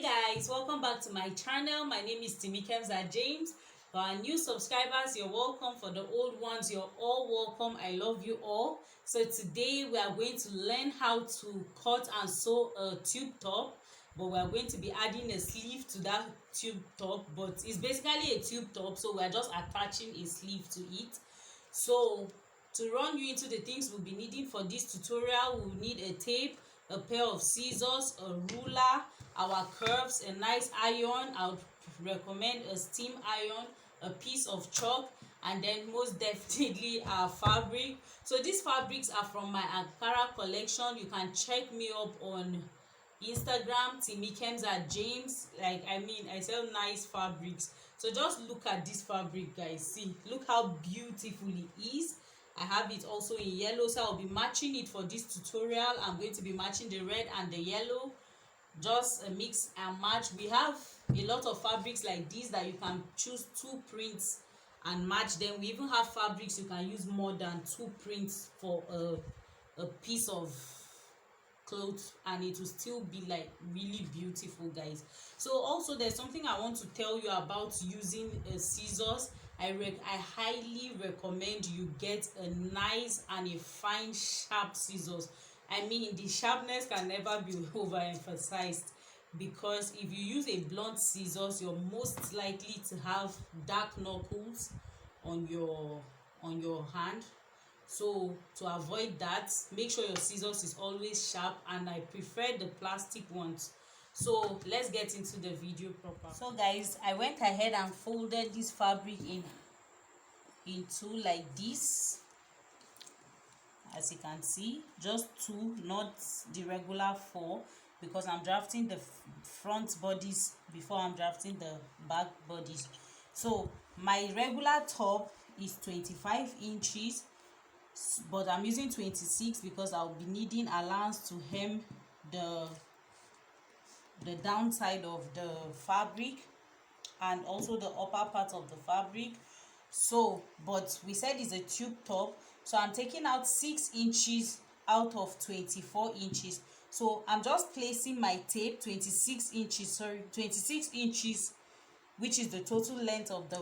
Guys, welcome back to my channel. My name is Timikemza James. For our new subscribers, you're welcome. For the old ones, you're all welcome. I love you all. So today we are going to learn how to cut and sew a tube top, but we are going to be adding a sleeve to that tube top. But it's basically a tube top, so we are just attaching a sleeve to it. So to run you into the things we'll be needing for this tutorial, we'll need a tape, a pair of scissors, a ruler, our curves, a nice iron. I would recommend a steam iron, a piece of chalk, and then most definitely our fabric. So these fabrics are from my Ankara collection. You can check me up on Instagram, Timikemza James. I sell nice fabrics. So just look at this fabric, guys. See, look how beautiful it is. I have it also in yellow, so I'll be matching it for this tutorial. I'm going to be matching the red and the yellow, just a mix and match. We have a lot of fabrics like this that you can choose 2 prints and match them. We even have fabrics you can use more than 2 prints for a piece of clothes, and it will still be like really beautiful, guys. So also there's something I want to tell you about using scissors. I highly recommend you get a nice and a fine sharp scissors. I mean, the sharpness can never be overemphasized, because if you use a blunt scissors, you're most likely to have dark knuckles on your hand. So to avoid that, make sure your scissors is always sharp, and I prefer the plastic ones. So let's get into the video proper. So guys, I went ahead and folded this fabric into like this. As you can see, just 2, not the regular 4, because I'm drafting the front bodies before I'm drafting the back bodies. So my regular top is 25 inches, but I'm using 26 because I'll be needing allowance to hem the downside of the fabric and also the upper part of the fabric. So but we said it's a tube top, so I'm taking out 6 inches out of 24 inches. So I'm just placing my tape 26 inches, which is the total length of the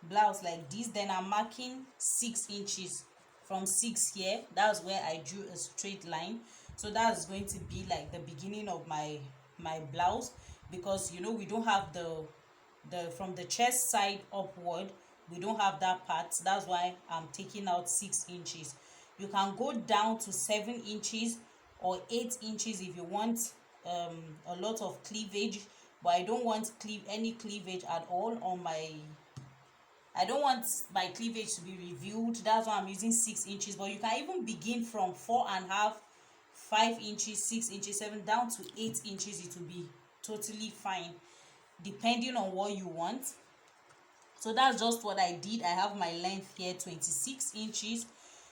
blouse, like this. Then I'm marking 6 inches from 6 here. That's where I drew a straight line. So that's going to be like the beginning of my blouse, because you know we don't have the from the chest side upward, we don't have that part. That's why I'm taking out 6 inches. You can go down to 7 inches or 8 inches if you want a lot of cleavage, but I don't want any cleavage at all on my I don't want my cleavage to be revealed. That's why I'm using 6 inches. But you can even begin from 4.5, 5 inches, 6 inches, 7 down to 8 inches. It will be totally fine depending on what you want. So that's just what I did. I have my length here 26 inches.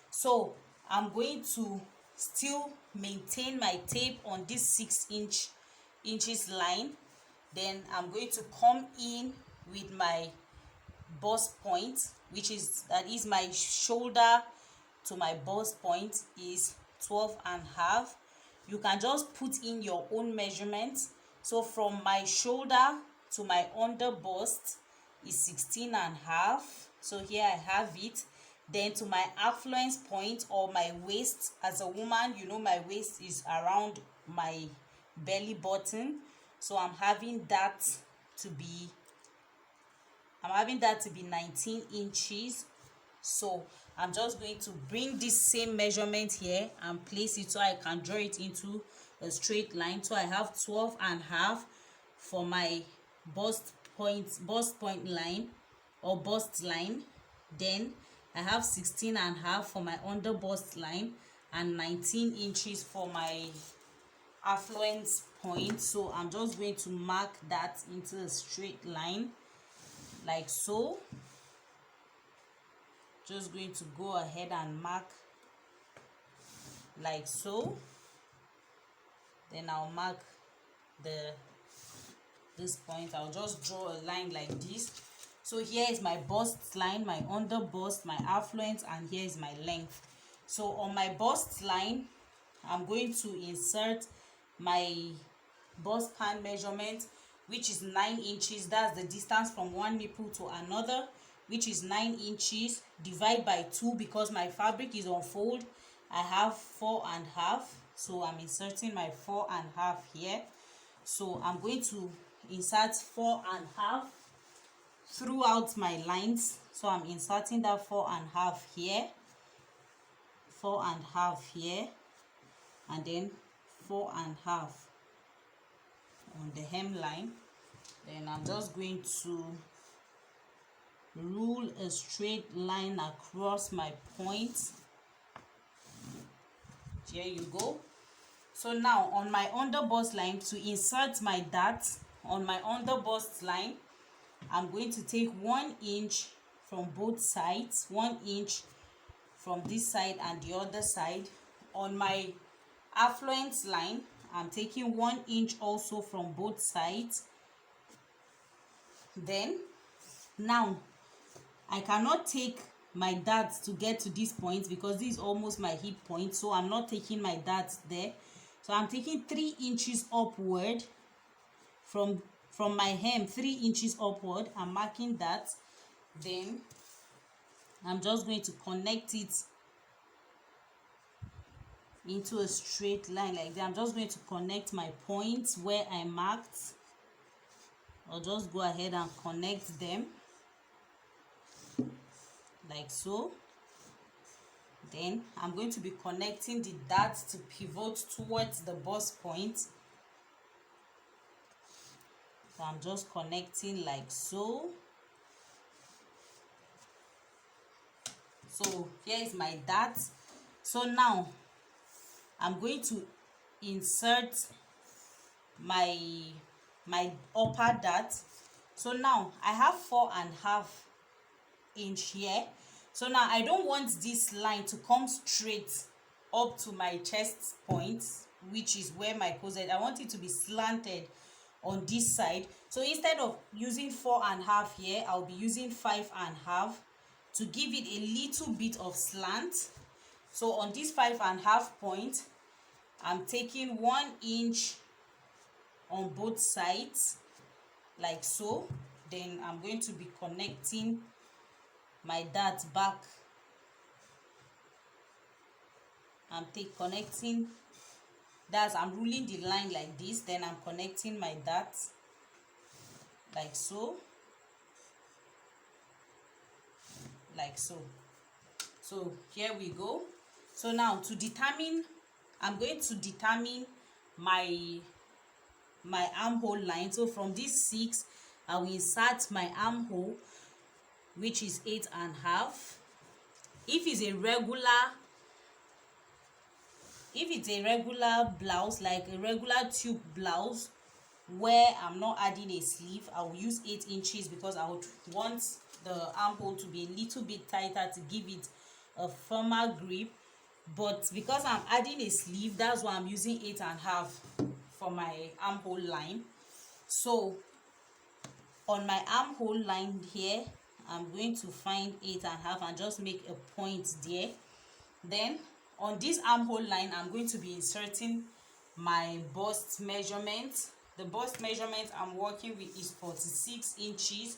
So I'm going to still maintain my tape on this 6 inches line. Then I'm going to come in with my bust point, that is my shoulder to my bust point is 12.5. You can just put in your own measurements. So from my shoulder to my under bust is 16.5. So here I have it. Then to my affluence point, or my waist, as a woman, you know my waist is around my belly button, so I'm having that to be 19 inches. So I'm just going to bring this same measurement here and place it so I can draw it into a straight line. So I have 12.5 for my bust point line or bust line. Then I have 16.5 for my under bust line and 19 inches for my affluence point. So I'm just going to mark that into a straight line like so. Just going to go ahead and mark like so. Then I'll mark this point. I'll just draw a line like this. So here is my bust line, my under bust, my affluence, and here is my length. So on my bust line, I'm going to insert my bust pan measurement which is 9 inches. That's the distance from one nipple to another, which is 9 inches. Divide by 2 because my fabric is on fold. I have 4.5, so I'm inserting my 4.5 here. So I'm going to insert 4.5 throughout my lines. So I'm inserting that 4.5 here, 4.5 here, and then 4.5 on the hemline. Then I'm just going to rule a straight line across my point. Here you go. So now on my underbust line, to insert my dart on my underbust line, I'm going to take 1 inch from both sides, 1 inch from this side and the other side. On my affluence line, I'm taking 1 inch also from both sides. Then now I cannot take my dart to get to this point because this is almost my hip point, so I'm not taking my dart there. So I'm taking 3 inches upward from my hem, 3 inches upward. I'm marking that. Then I'm just going to connect it into a straight line like that. I'm just going to connect my points where I marked. I'll just go ahead and connect them like so. Then I'm going to be connecting the dart to pivot towards the bust point. So I'm just connecting like so. So here is my dart. So now I'm going to insert my upper dart. So now I have 4.5 inch here. So now I don't want this line to come straight up to my chest point, which is where my corset. I want it to be slanted on this side. So instead of using 4.5 here, I'll be using 5.5 to give it a little bit of slant. So on this 5.5 point, I'm taking 1 inch on both sides like so. Then I'm going to be connecting my dart back. I'm connecting, that's I'm ruling the line like this. Then I'm connecting my dart like so, like so. So here we go. So now to determine, I'm going to determine my armhole line. So from this 6, I will insert my armhole, which is 8.5. If it's a regular blouse, like a regular tube blouse where I'm not adding a sleeve, I will use 8 inches because I would want the armhole to be a little bit tighter to give it a firmer grip. But because I'm adding a sleeve, that's why I'm using 8.5 for my armhole line. So on my armhole line here, I'm going to find 8.5 and just make a point there. Then on this armhole line, I'm going to be inserting my bust measurement. The bust measurement I'm working with is 46 inches.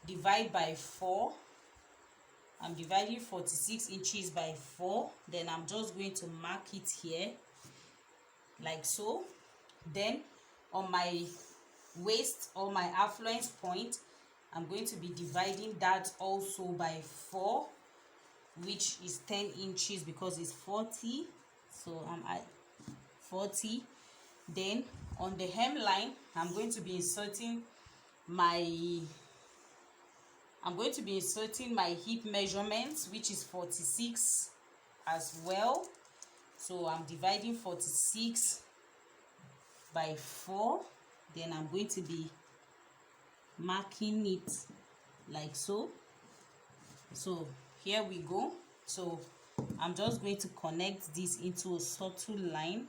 Divide by 4. I'm dividing 46 inches by 4. Then I'm just going to mark it here like so. Then on my waist or my affluence point, I'm going to be dividing that also by 4, which is 10 inches because it's 40. So I'm at 40. Then on the hemline, I'm going to be inserting my hip measurements, which is 46 as well. So I'm dividing 46 by 4. Then I'm going to be marking it like so. So here we go. So I'm just going to connect this into a subtle line.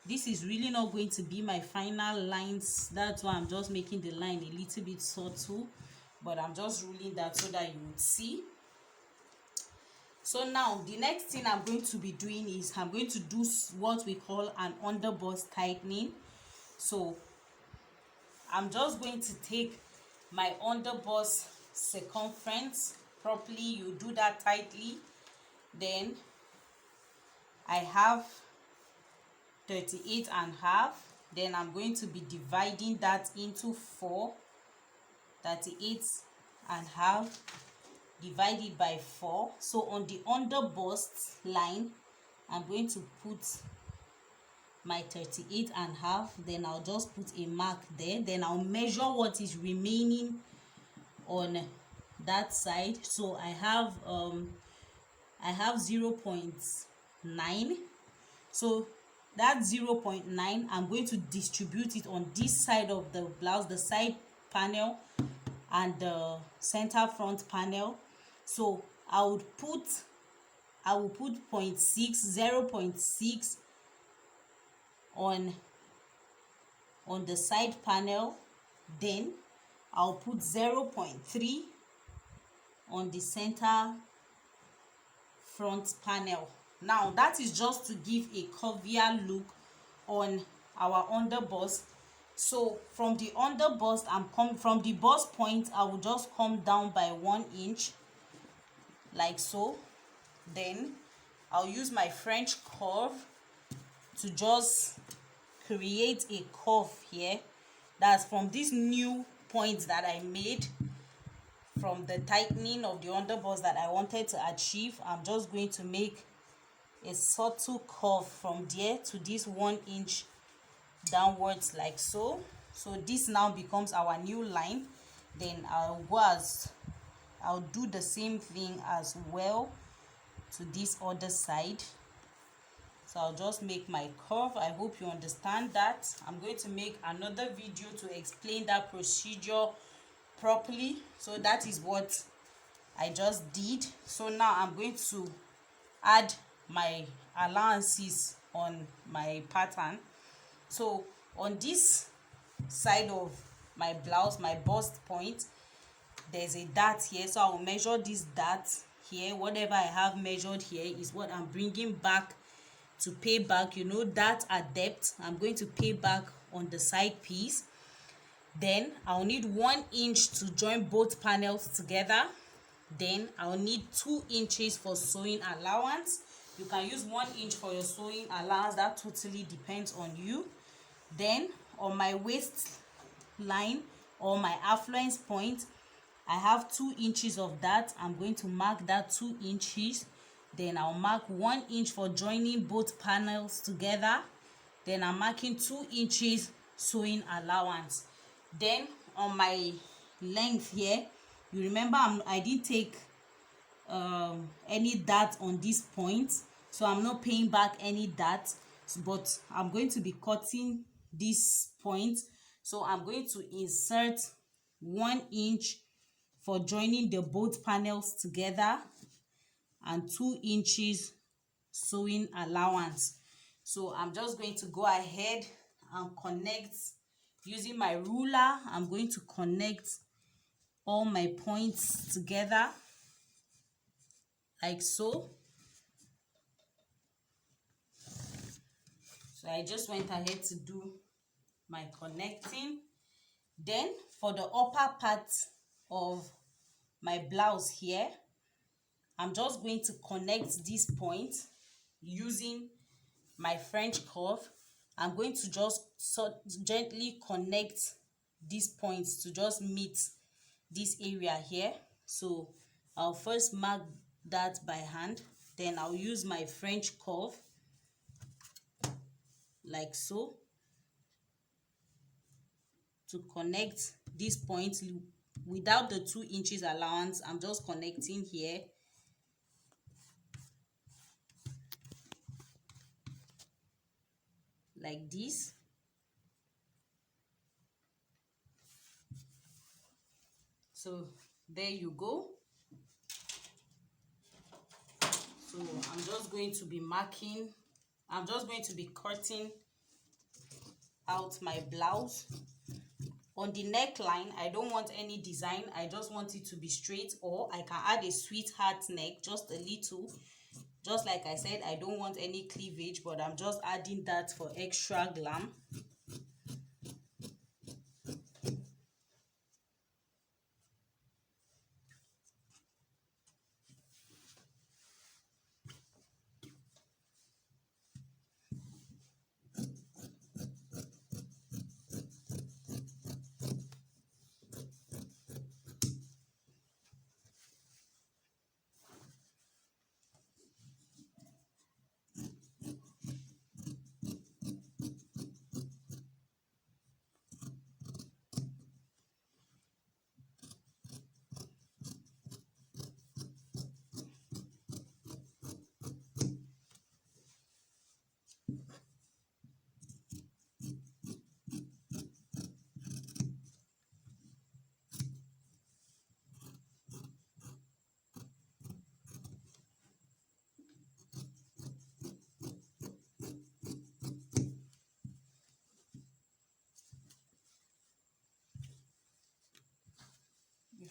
This is really not going to be my final lines. That's why I'm just making the line a little bit subtle, but I'm just ruling that so that you would see. So now the next thing I'm going to be doing is I'm going to do what we call an underbust tightening. So I'm just going to take my underbust circumference properly. You do that tightly. Then I have 38.5. Then I'm going to be dividing that into 4. 38.5 divided by 4. So on the underbust line, I'm going to put my 38.5. Then I'll just put a mark there. Then I'll measure what is remaining on that side. So I have 0.9. So that 0.9, I'm going to distribute it on this side of the blouse, the side panel and the center front panel. So I will put 0.6 on the side panel. Then I'll put 0.3 on the center front panel. Now that is just to give a curvier look on our underbust. So from the underbust, from the bust point, I will just come down by 1 inch like so. Then I'll use my French curve to just create a curve here. That's from this new point that I made from the tightening of the underbust that I wanted to achieve. I'm just going to make a subtle curve from there to this 1 inch downwards like so. So this now becomes our new line. Then I'll do the same thing as well to this other side. So I'll just make my curve. I hope you understand that. I'm going to make another video to explain that procedure properly. So that is what I just did. So now I'm going to add my allowances on my pattern. So on this side of my blouse, my bust point, there's a dart here. So I will measure this dart here. Whatever I have measured here is what I'm bringing back to pay back. You know, that at depth, I'm going to pay back on the side piece. Then I'll need 1 inch to join both panels together. Then I'll need 2 inches for sewing allowance. You can use 1 inch for your sewing allowance. That totally depends on you. Then on my waist line or my affluence point, I have 2 inches of that. I'm going to mark that 2 inches. Then I'll mark 1 inch for joining both panels together. Then I'm marking 2 inches sewing allowance. Then on my length here, you remember I didn't take any dart on this point, so I'm not paying back any dart, but I'm going to be cutting this point. So I'm going to insert 1 inch for joining the both panels together and 2 inches sewing allowance. So I'm just going to go ahead and connect using my ruler. I'm going to connect all my points together like so. So I just went ahead to do my connecting. Then for the upper part of my blouse here, I'm just going to connect this point using my French curve. I'm going to just gently connect these points to just meet this area here. So I'll first mark that by hand, then I'll use my French curve like so to connect these points without the 2 inches allowance. I'm just connecting here like this. So there you go. So I'm just going to be cutting out my blouse. On the neckline, I don't want any design. I just want it to be straight, or I can add a sweetheart neck, just a little. Just like I said, I don't want any cleavage, but I'm just adding that for extra glam.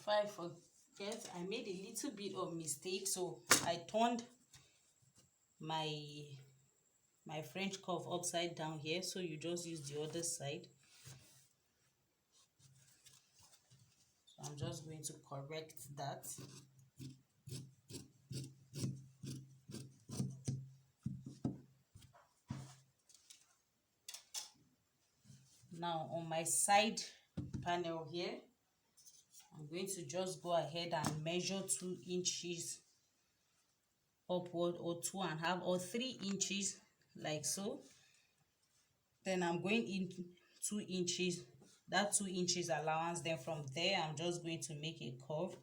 before I forget, I made a little bit of mistake, so I turned my French cuff upside down here, so you just use the other side. So I'm just going to correct that. Now on my side panel here, I'm going to just go ahead and measure 2 inches upward, or 2.5 or 3 inches, like so. Then I'm going in 2 inches, that 2 inches allowance. Then from there I'm just going to make a curve.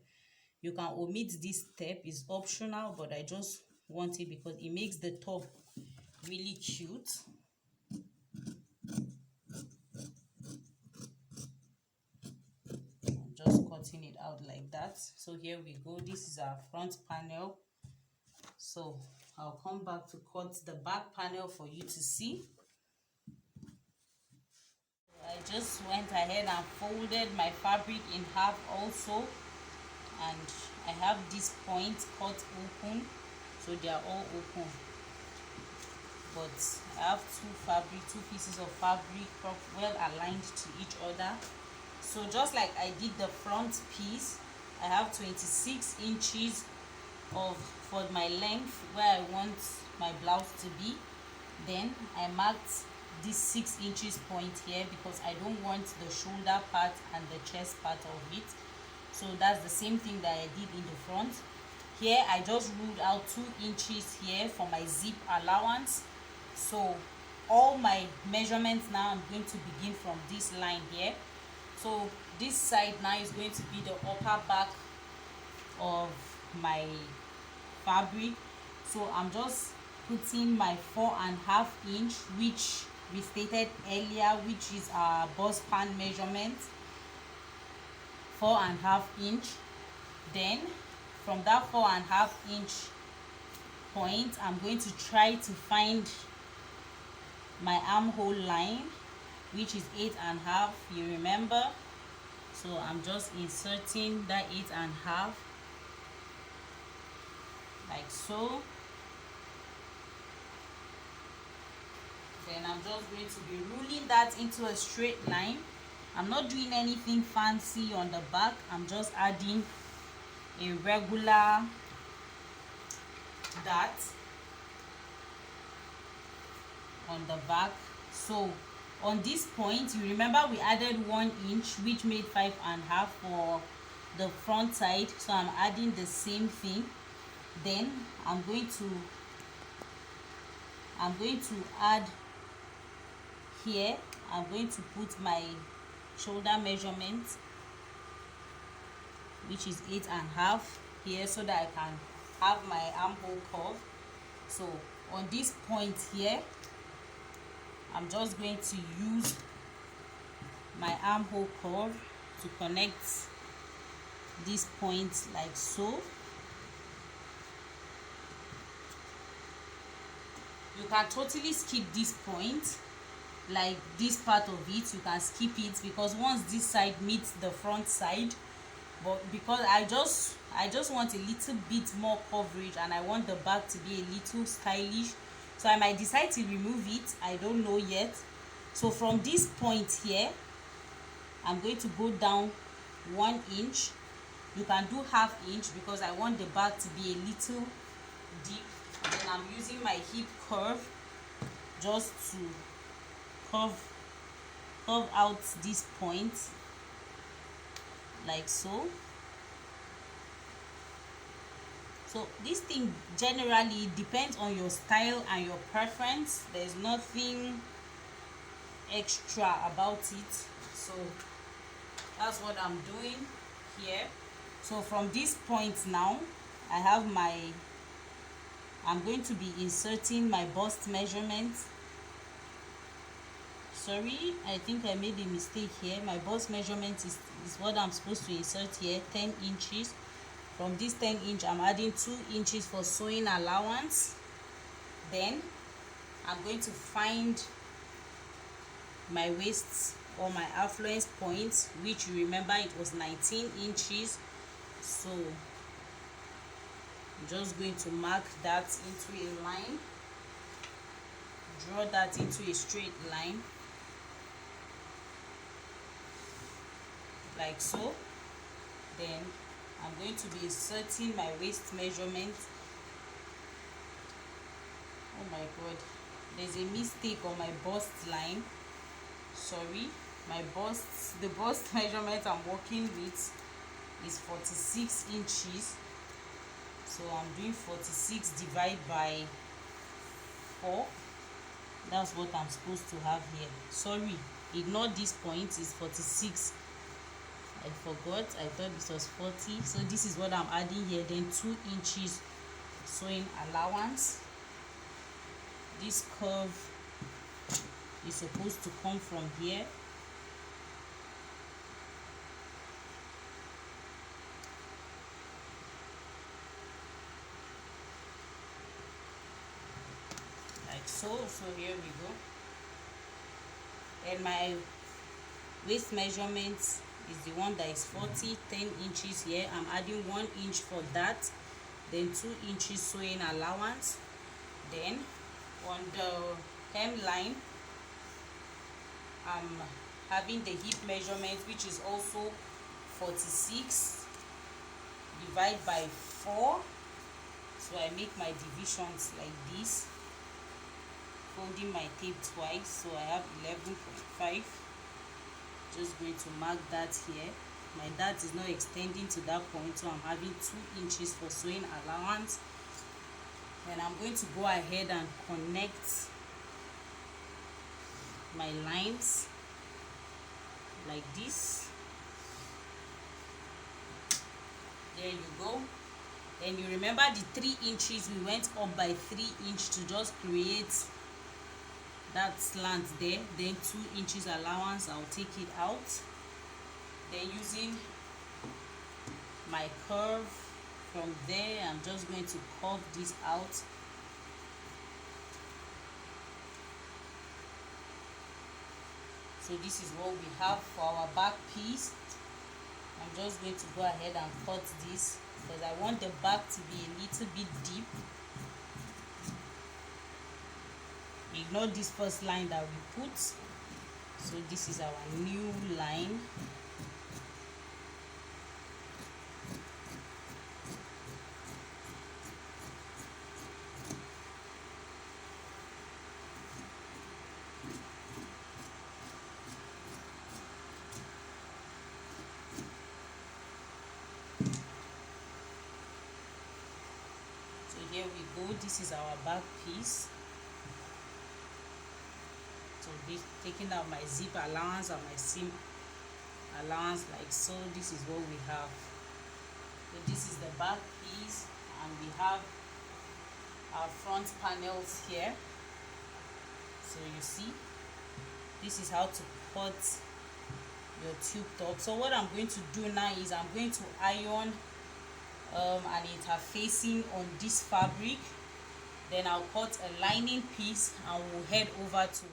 You can omit this step, is optional, but I just want it because it makes the top really cute. I'm just cutting it out like that. So here we go. This is our front panel. So I'll come back to cut the back panel for you to see. I just went ahead and folded my fabric in half also, and I have this point cut open, so they are all open, but I have two pieces of fabric well aligned to each other. So just like I did the front piece, I have 26 inches for my length where I want my blouse to be. Then I marked this 6 inches point here because I don't want the shoulder part and the chest part of it. So that's the same thing that I did in the front. Here I just ruled out 2 inches here for my zip allowance. So all my measurements now, I'm going to begin from this line here. So this side now is going to be the upper back of my fabric. So I'm just putting my 4.5 inch, which we stated earlier, which is our bust pan measurement, 4.5 inch. Then from that 4.5 inch point, I'm going to try to find my armhole line, which is 8.5, you remember. So I'm just inserting that 8.5 like so. Then I'm just going to be ruling that into a straight line. I'm not doing anything fancy on the back. I'm just adding a regular dot on the back. So on this point, you remember we added 1 inch, which made 5.5 for the front side. So I'm adding the same thing. Then I'm going to add here, I'm going to put my shoulder measurement, which is 8.5 here, so that I can have my armhole curve. So on this point here, I'm just going to use my armhole curve to connect this point like so. You can totally skip this point, like this part of it, you can skip it, because once this side meets the front side, but because I just want a little bit more coverage and I want the back to be a little stylish, so I might decide to remove it, I don't know yet. So from this point here, I'm going to go down 1 inch. You can do ½ inch because I want the back to be a little deep. And then I'm using my hip curve just to curve out this point like so. So this thing generally depends on your style and your preference. There's nothing extra about it. So that's what I'm doing here. So from this point now, I have I'm going to be inserting my bust measurement. Sorry, I think I made a mistake here. My bust measurement is what I'm supposed to insert here, 10 inches. From this 10 inch, I'm adding 2 inches for sewing allowance. Then I'm going to find my waist or my affluence point, which you remember it was 19 inches. So I'm just going to mark that into a line, draw that into a straight line like so. Then I'm going to be inserting my waist measurement. Oh my god, there's a mistake on my bust line. Sorry, the bust measurement I'm working with is 46 inches. So I'm doing 46 divided by 4. That's what I'm supposed to have here. Sorry, ignore this point, is 46. I forgot, I thought this was 40. So this is what I'm adding here. Then 2 inches sewing allowance. This curve is supposed to come from here. Like so. So here we go. And my waist measurement is the one that is 40, 10 inches here. I'm adding 1 inch for that, then 2 inches sewing allowance. Then on the hemline, I'm having the hip measurement, which is also 46 divided by 4. So I make my divisions like this, folding my tape twice, so I have 11.5. Just going to mark that here. My dart is not extending to that point, so I'm having 2 inches for sewing allowance. Then I'm going to go ahead and connect my lines like this. There you go. Then you remember the 3 inches, we went up by 3 inches to just create that slant there. Then 2 inches allowance, I'll take it out. Then using my curve from there, I'm just going to curve this out. So this is what we have for our back piece. I'm just going to go ahead and cut this because I want the back to be a little bit deep. Ignore this first line that we put. So this is our new line. So here we go. This is our back piece. So this, taking out my zip allowance and my seam allowance like so. This is what we have. So this is the back piece, and we have our front panels here. So you see, this is how to cut your tube top. So what I'm going to do now is I'm going to iron an interfacing on this fabric. Then I'll cut a lining piece and we'll head over to